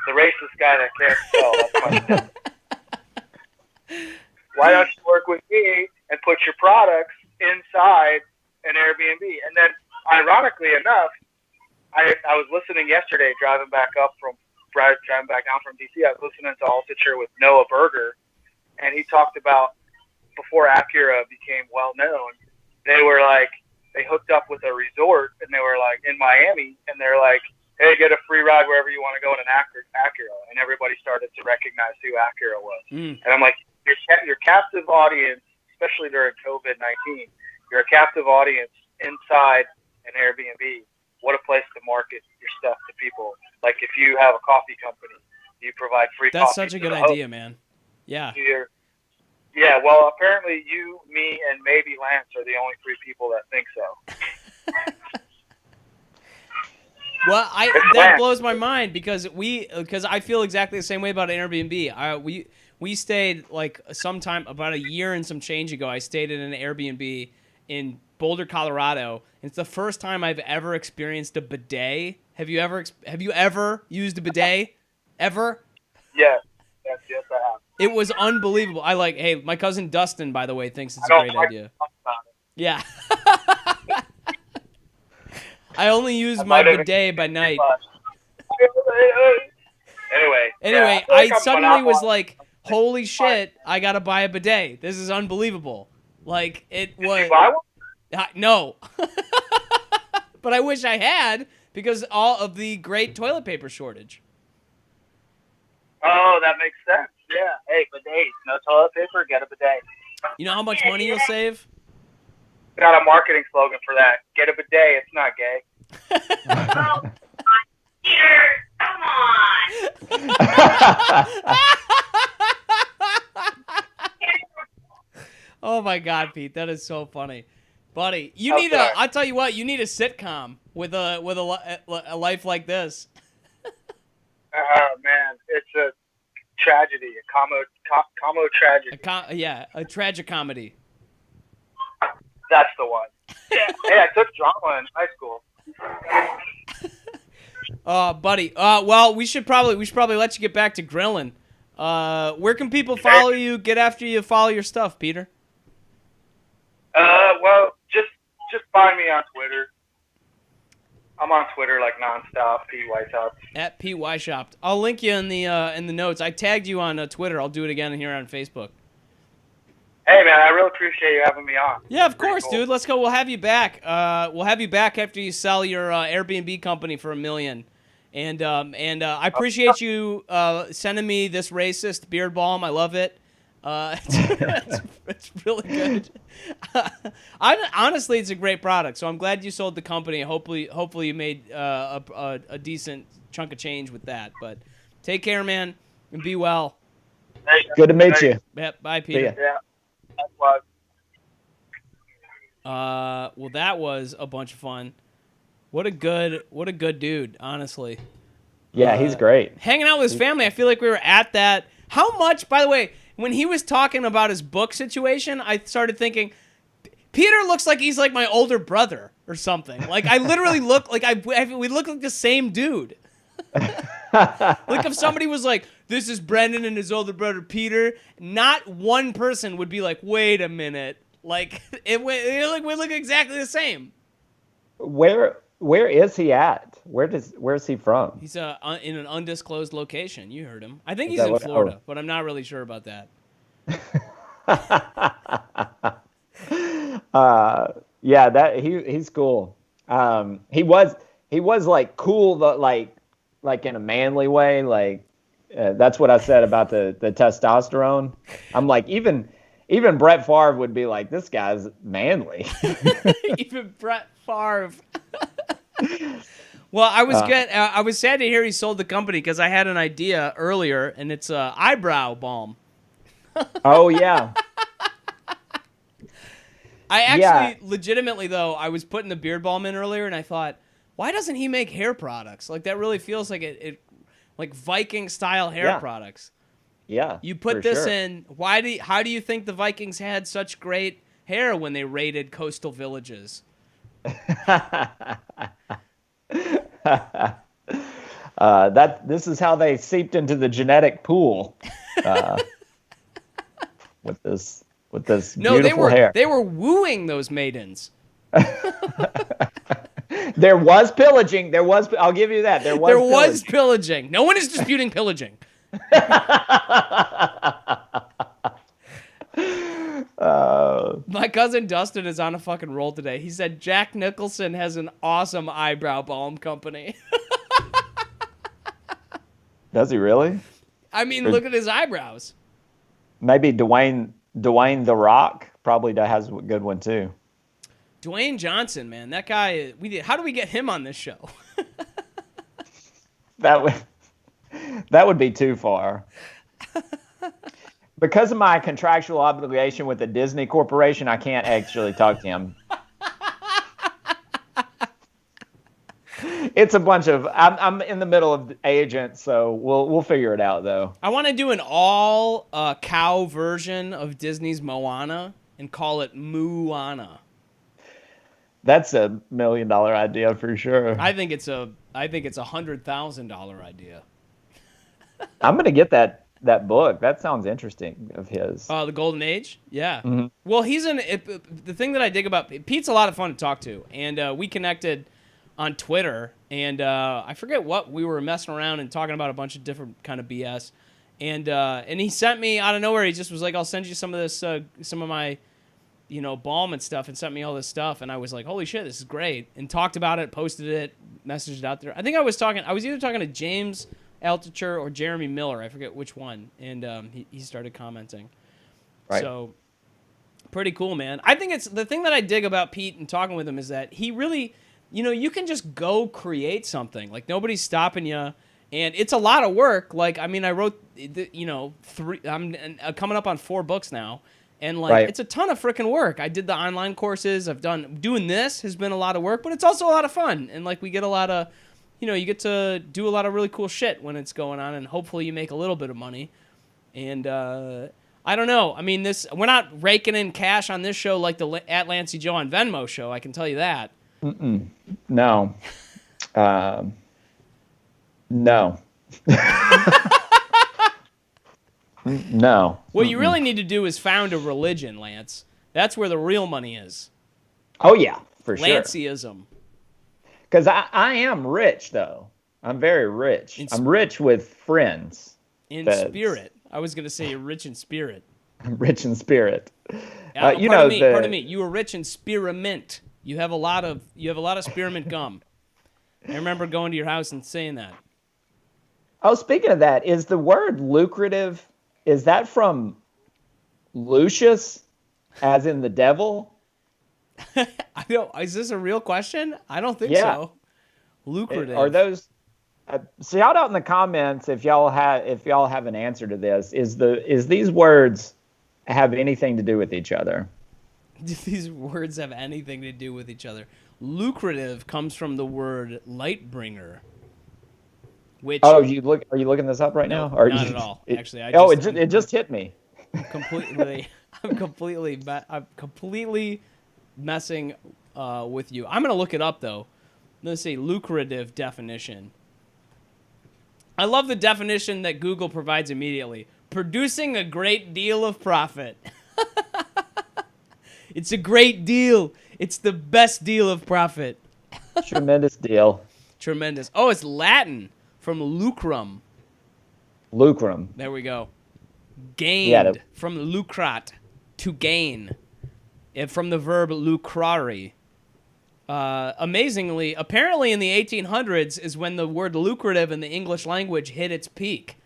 the racist guy that can't spell. That's my Why don't you work with me and put your products inside an Airbnb? And then, ironically enough, I was listening yesterday driving back down from DC. I was listening to Altucher with Noah Berger, and he talked about before Acura became well known, they hooked up with a resort, and they were like in Miami, and they're like, hey, get a free ride wherever you want to go in an Acura, and everybody started to recognize who Acura was. And I'm like, your captive audience, especially during COVID-19. You're a captive audience inside an Airbnb. What a place to market your stuff to people. Like if you have a coffee company, you provide free coffee. That's such a good idea, man. Yeah. Yeah, well, apparently you, me, and maybe Lance are the only 3 people that think so. Well, that blows my mind because I feel exactly the same way about Airbnb. We stayed like sometime about a year and some change ago. I stayed in an Airbnb in Boulder, Colorado. And it's the first time I've ever experienced a bidet. Have you ever used a bidet? Ever? Yes, I have. It was unbelievable. Hey, my cousin Dustin, by the way, thinks it's a great idea. Yeah. I only use my bidet by night. Anyway, I suddenly was like, holy shit, I gotta buy a bidet. This is unbelievable. Like, it was... Did you buy one? No. But I wish I had, because all of the great toilet paper shortage. Oh, that makes sense. Yeah. Hey, bidets. No toilet paper, get a bidet. You know how much money you'll save? Got a marketing slogan for that. Get a bidet, it's not gay. Oh, Peter, come on. Oh my God, Pete, that is so funny, buddy. I'll tell you what, you need a sitcom with a life like this. Oh man, it's a tragedy, a commo tragedy. A tragic comedy. That's the one. Yeah. Hey, I took drama in high school. Buddy. Well, we should probably let you get back to grilling. Where can people follow you? Get after you. Follow your stuff, Peter. Well, just find me on Twitter. I'm on Twitter like nonstop. Pete Weishaupt. At Pete Weishaupt. I'll link you in the notes. I tagged you on Twitter. I'll do it again here on Facebook. Hey man, I really appreciate you having me on. Yeah, of course, dude. Let's go. We'll have you back. We'll have you back after you sell your Airbnb company for $1 million. And I appreciate you sending me this racist beard balm. I love it. It's really good. Honestly, it's a great product. So I'm glad you sold the company. Hopefully you made a decent chunk of change with that. But take care, man, and be well. Good to meet you. Yep. Bye, Peter. Yeah. That's what. Well, that was a bunch of fun. What a good dude, honestly. Yeah, he's great. Hanging out with his family, I feel like we were at that. How much, by the way, when he was talking about his book situation, I started thinking, Peter looks like he's like my older brother or something. Like, I literally look like we look like the same dude. Like, if somebody was like, this is Brendon and his older brother Peter, not one person would be like, wait a minute. Like, we look exactly the same. Where is he at? Where's he from? He's in an undisclosed location. You heard him. I think he's in Florida, but I'm not really sure about that. Yeah, that he's cool. He was like cool, but like in a manly way. Like that's what I said about the testosterone. I'm like, even Brett Favre would be like, this guy's manly. Even Brett Favre. Well, I was sad to hear he sold the company because I had an idea earlier, and it's eyebrow balm. Oh yeah. I actually, legitimately though, I was putting the beard balm in earlier, and I thought, why doesn't he make hair products? Like, that really feels like it like Viking style hair products. Yeah. You put this in. How do you think the Vikings had such great hair when they raided coastal villages? This is how they seeped into the genetic pool. With this beautiful hair. They were wooing those maidens. There was pillaging. I'll give you that. There was pillaging. No one is disputing pillaging. My cousin Dustin is on a fucking roll today. He said Jack Nicholson has an awesome eyebrow balm company. Does he really? I mean, look at his eyebrows. Maybe Dwayne The Rock probably has a good one too. Dwayne Johnson, man, that guy. How do we get him on this show? That would be too far. Because of my contractual obligation with the Disney Corporation, I can't actually talk to him. It's a bunch of. I'm in the middle of agents, so we'll figure it out though. I want to do an all cow version of Disney's Moana and call it Moana. That's $1 million idea for sure. I think it's a $100,000 idea. I'm gonna get that book. That sounds interesting of his. The Golden Age? Yeah. Mm-hmm. Well, the thing that I dig about Pete's a lot of fun to talk to, and we connected on Twitter, and I forget what we were messing around and talking about a bunch of different kind of BS, and he sent me out of nowhere. He just was like, "I'll send you some of this, some of my, balm and stuff," and sent me all this stuff, and I was like, "Holy shit, this is great!" And talked about it, posted it, messaged it out there. I think I was either talking to James Altucher or Jeremy Miller, I forget which one, and he started commenting. Right. So pretty cool, man. I think it's the thing that I dig about Pete and talking with him is that he really, you can just go create something. Like, nobody's stopping you, and it's a lot of work. Like, I mean, I wrote, I'm coming up on 4 books now, and It's a ton of freaking work. I did the online courses. Doing this has been a lot of work, but it's also a lot of fun, and we get a lot of. You get to do a lot of really cool shit when it's going on, and hopefully you make a little bit of money. And I don't know. I mean, we're not raking in cash on this show like the at Lancey Joe on Venmo show. I can tell you that. Mm-mm. No. No. No. What you really need to do is found a religion, Lance. That's where the real money is. Oh, yeah, for sure. Lanceism. Because I am rich, though. I'm very rich. I'm rich with friends. In spirit. I was going to say you're rich in spirit. I'm rich in spirit. Pardon me. You were rich in spearmint. You have a lot of spearmint gum. I remember going to your house and saying that. Oh, speaking of that, is the word lucrative, is that from Lucius, as in the devil? Is this a real question? I don't think so. Lucrative. Are those? Shout out in the comments if y'all have an answer to this. Is these words have anything to do with each other? if these words have anything to do with each other. Lucrative comes from the word light bringer. Which Are you looking this up right no, now? Or not at all. Actually, it just hit me. I'm completely messing with you. I'm gonna look it up though. Let's see, lucrative definition. I love the definition that Google provides immediately. Producing a great deal of profit. It's a great deal. It's the best deal of profit. Tremendous deal. Tremendous. Oh, it's Latin from lucrum. Lucrum. There we go. Gained, Yeah, from lucrat, to gain, and from the verb lucrare. Amazingly, apparently in the 1800s is when the word lucrative in the English language hit its peak.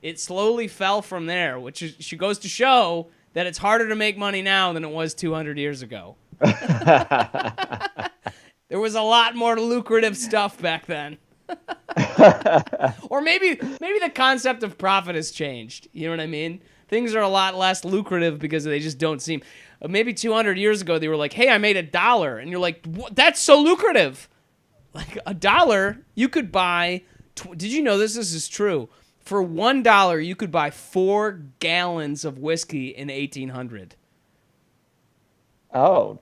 It slowly fell from there, which goes to show that it's harder to make money now than it was 200 years ago. There was a lot more lucrative stuff back then. Or maybe the concept of profit has changed. You know what I mean? Things are a lot less lucrative because they just don't seem. Maybe 200 years ago they were like, "Hey, I made $1," and you're like, "That's so lucrative!" Like $1, you could buy. Did you know this? This is true. For $1, you could buy 4 gallons of whiskey in 1800. Oh,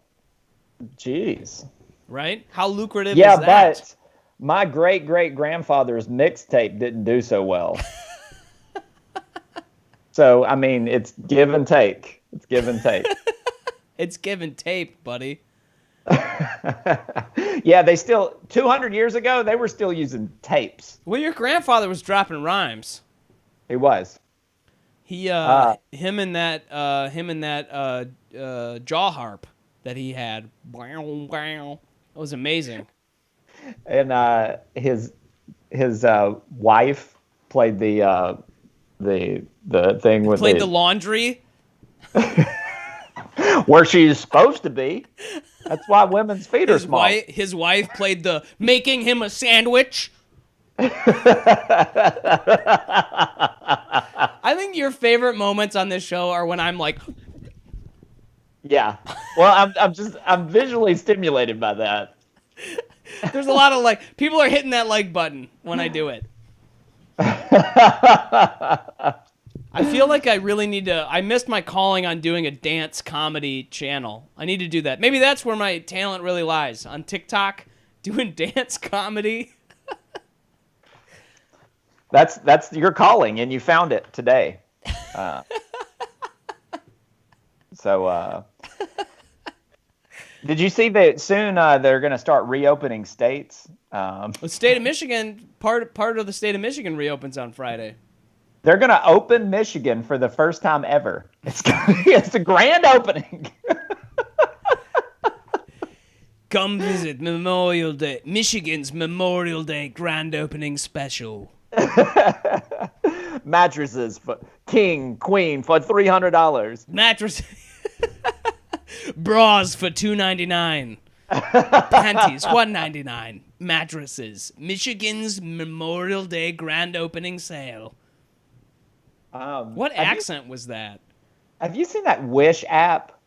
jeez. Right? How lucrative Yeah, is that? but my great-great-grandfather's mixtape didn't do so well. So, I mean, it's give and take. It's give and take. It's give and tape, buddy. Yeah, 200 years ago, they were still using tapes. Well, your grandfather was dropping rhymes. He was. Him and that jaw harp that he had. That was amazing. And his wife played the thing with Played the laundry. where she's supposed to be. That's why women's feet are small. His wife played the making him a sandwich. I think your favorite moments on this show are when I'm like, yeah. Well, I'm visually stimulated by that. There's a lot of like, people are hitting that like button when I do it. I feel like I really need to. I missed my calling on doing a dance comedy channel. I need to do that. Maybe that's where my talent really lies, on TikTok, doing dance comedy. That's your calling, and you found it today. Did you see that soon they're going to start reopening states? The state of Michigan, part of the state of Michigan reopens on Friday. They're going to open Michigan for the first time ever. It's a grand opening. Come visit Memorial Day, Michigan's Memorial Day grand opening special. Mattresses for king, queen for $300. Mattress, bras for $2.99. Panties $1.99. Mattresses. Michigan's Memorial Day grand opening sale. What accent was that? Have you seen that Wish app?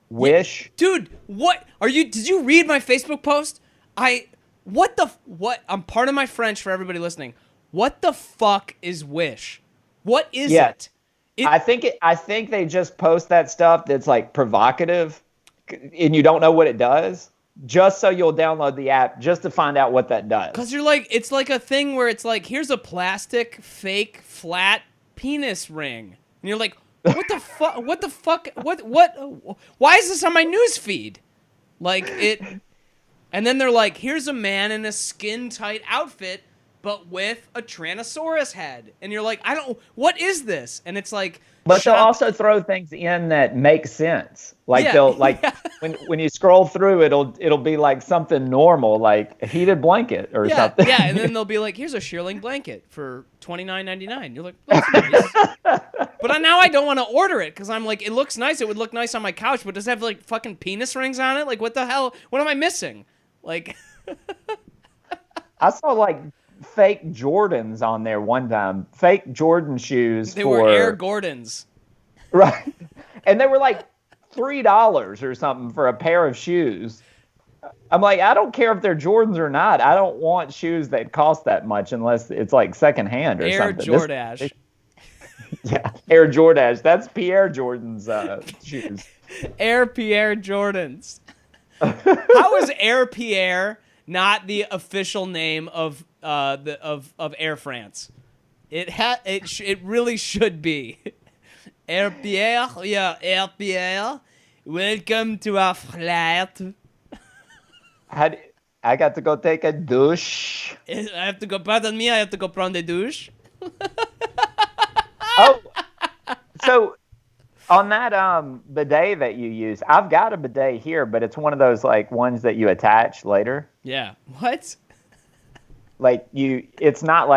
Wish? Yeah. Dude, what are you? Did you read my Facebook post? What? I'm part of my French for everybody listening. What the fuck is Wish? What is it? I think they just post that stuff that's like provocative, and you don't know what it does, just so you'll download the app just to find out what that does. Because you're like, it's like a thing where it's like, here's a plastic fake flat penis ring, and you're like, what the fuck? What the fuck? What? Why is this on my news feed? Like it, and then they're like, here's a man in a skin tight outfit, but with a Tyrannosaurus head, and you're like, what is this? And it's like, but they'll also throw things in that make sense. Like they'll when you scroll through, it'll be like something normal, like a heated blanket or something. Yeah, and then they'll be like, here's a shearling blanket for $29.99. You're like, that's nice. But now I don't want to order it because I'm like, it looks nice. It would look nice on my couch, but does it have like fucking penis rings on it? Like, what the hell? What am I missing? Like, I saw like fake Jordans on there one time. Fake Jordan shoes. They were Air Gordons. Right. And they were like $3 or something for a pair of shoes. I'm like, I don't care if they're Jordans or not. I don't want shoes that cost that much unless it's like secondhand or Air something. Jordache. Yeah, Air Jordache. That's Pierre Jordan's shoes. Air Pierre Jordans. How is Air Pierre not the official name of Air France? It really should be. Air Pierre, yeah, Air Pierre. Welcome to our flight. I got to go take a douche. I have to go. Pardon me. I have to go prendre a douche. Oh, so on that bidet that you use, I've got a bidet here, but it's one of those like ones that you attach later. Yeah. What? Like it's not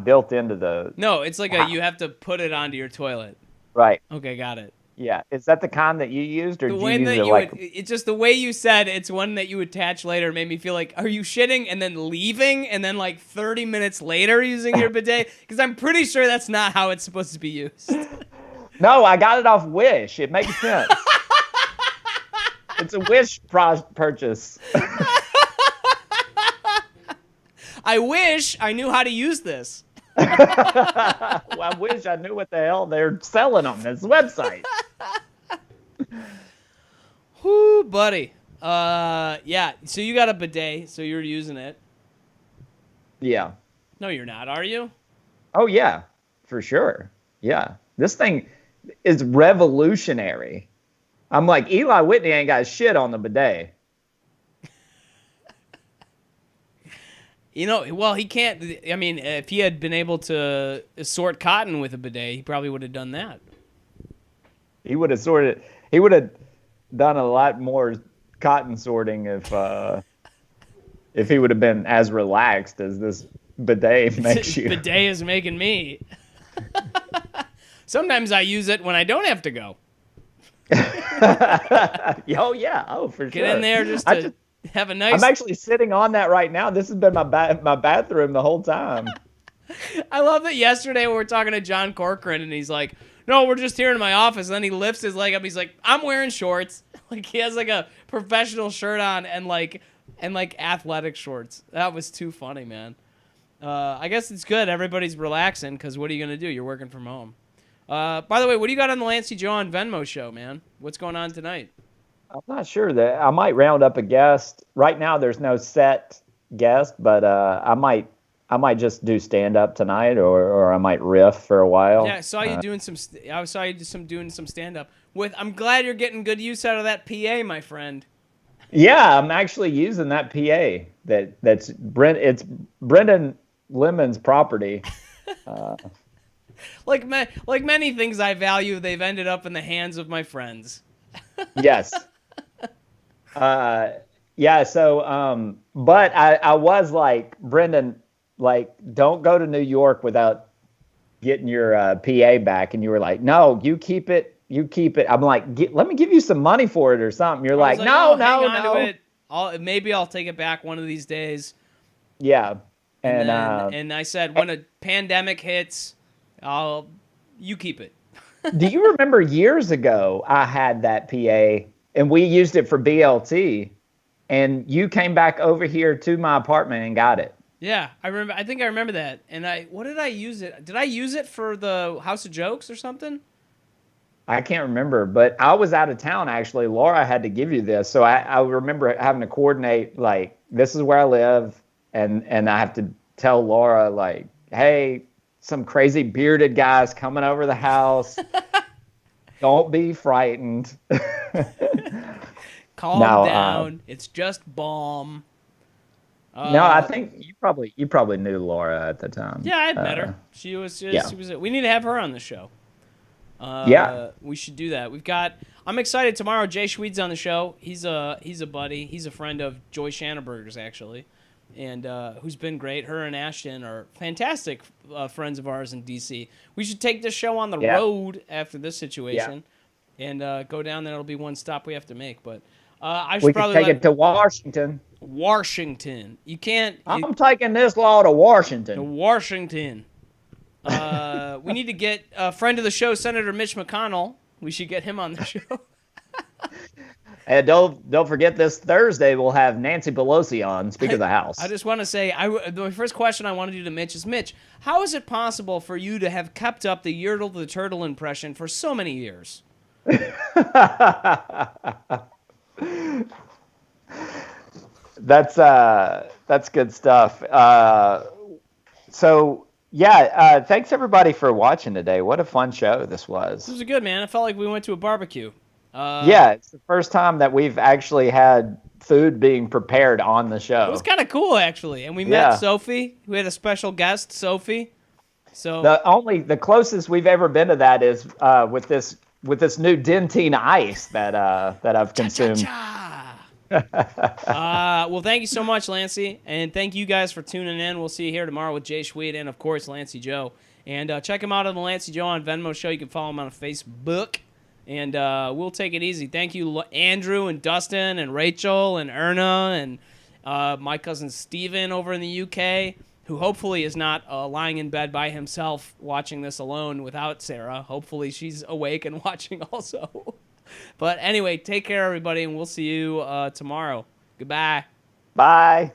built into the. No, it's like you have to put it onto your toilet. Right. Okay, got it. Yeah. Is that the kind that you used, or The did way you use that it you like? it's just the way you said it's one that you attach later made me feel like, are you shitting and then leaving and then like 30 minutes later using your bidet? Because I'm pretty sure that's not how it's supposed to be used. No, I got it off Wish. It makes sense. It's a Wish purchase. I wish I knew how to use this. Well, I wish I knew what the hell they're selling on this website. Whoo, buddy. Yeah. So you got a bidet, so you're using it. Yeah. No, you're not, are you? Oh, yeah, for sure. Yeah. This thing is revolutionary. I'm like, Eli Whitney ain't got shit on the bidet. You know, well, he can't. I mean, if he had been able to sort cotton with a bidet, he probably would have done that. He would have done a lot more cotton sorting if he would have been as relaxed as this bidet makes you. Bidet is making me. Sometimes I use it when I don't have to go. Oh, yeah. Oh, for sure. Get in there just to have a nice... I'm actually sitting on that right now. This has been my bathroom the whole time. I love that yesterday we were talking to John Corcoran, and he's like, no, we're just here in my office. And then he lifts his leg up. He's like, I'm wearing shorts. Like, he has like a professional shirt on and like athletic shorts. That was too funny, man. I guess it's good. Everybody's relaxing because what are you going to do? You're working from home. By the way, what do you got on the Lancey Joe on Venmo show, man? What's going on tonight? I'm not sure that I might round up a guest. Right now, there's no set guest, but I might just do stand up tonight, or I might riff for a while. Yeah, I saw you doing some. I saw you doing some stand up. I'm glad you're getting good use out of that PA, my friend. Yeah, I'm actually using that PA. It's Brendon Lemon's property. Like many things I value, they've ended up in the hands of my friends. Yes. Yeah. So, but I was like, Brendon, like, don't go to New York without getting your PA back. And you were like, no, you keep it. You keep it. I'm like, let me give you some money for it or something. You're like, no. Maybe I'll take it back one of these days. Yeah. And I said, when a pandemic hits, you keep it. Do you remember years ago I had that PA and we used it for BLT and you came back over here to my apartment and got it? Yeah, I remember. I think I remember that. And what did I use it? Did I use it for the House of Jokes or something? I can't remember, but I was out of town actually. Laura had to give you this. So I remember having to coordinate, like, this is where I live. And I have to tell Laura, like, hey, some crazy bearded guys coming over the house. Don't be frightened. Calm down. It's just Balm. No, I think you probably knew Laura at the time. Yeah, I met her. She was. We need to have her on the show. Yeah, we should do that. I'm excited tomorrow. Jay Schweed's on the show. He's a buddy. He's a friend of Joy Shannaberger's actually, and who's been great. Her and Ashton are fantastic friends of ours in DC. We should take this show on the road after this situation, and go down there. It'll be one stop we have to make, but I should probably take it to Washington. Washington. You can't. I'm taking this law to Washington. To Washington. We need to get a friend of the show, Senator Mitch McConnell. We should get him on the show. And don't forget this Thursday we'll have Nancy Pelosi on, Speaker of the House. I just want to say, the first question I wanted you to Mitch is, Mitch, how is it possible for you to have kept up the Yertle the Turtle impression for so many years? That's good stuff. Thanks everybody for watching today. What a fun show this was. This was good, man. I felt like we went to a barbecue. It's the first time that we've actually had food being prepared on the show. It was kind of cool, actually. And we met Sophie. We had a special guest, Sophie. So the closest we've ever been to that is with this new Dentine ice that I've consumed. Well, thank you so much, Lancey, and thank you guys for tuning in. We'll see you here tomorrow with Jay Schweed and, of course, Lancey Joe. And check him out on the Lancey Joe on Venmo show. You can follow him on Facebook. And we'll take it easy. Thank you, Andrew and Dustin and Rachel and Erna and my cousin Steven over in the UK, who hopefully is not lying in bed by himself watching this alone without Sarah. Hopefully she's awake and watching also. But anyway, take care, everybody, and we'll see you tomorrow. Goodbye. Bye.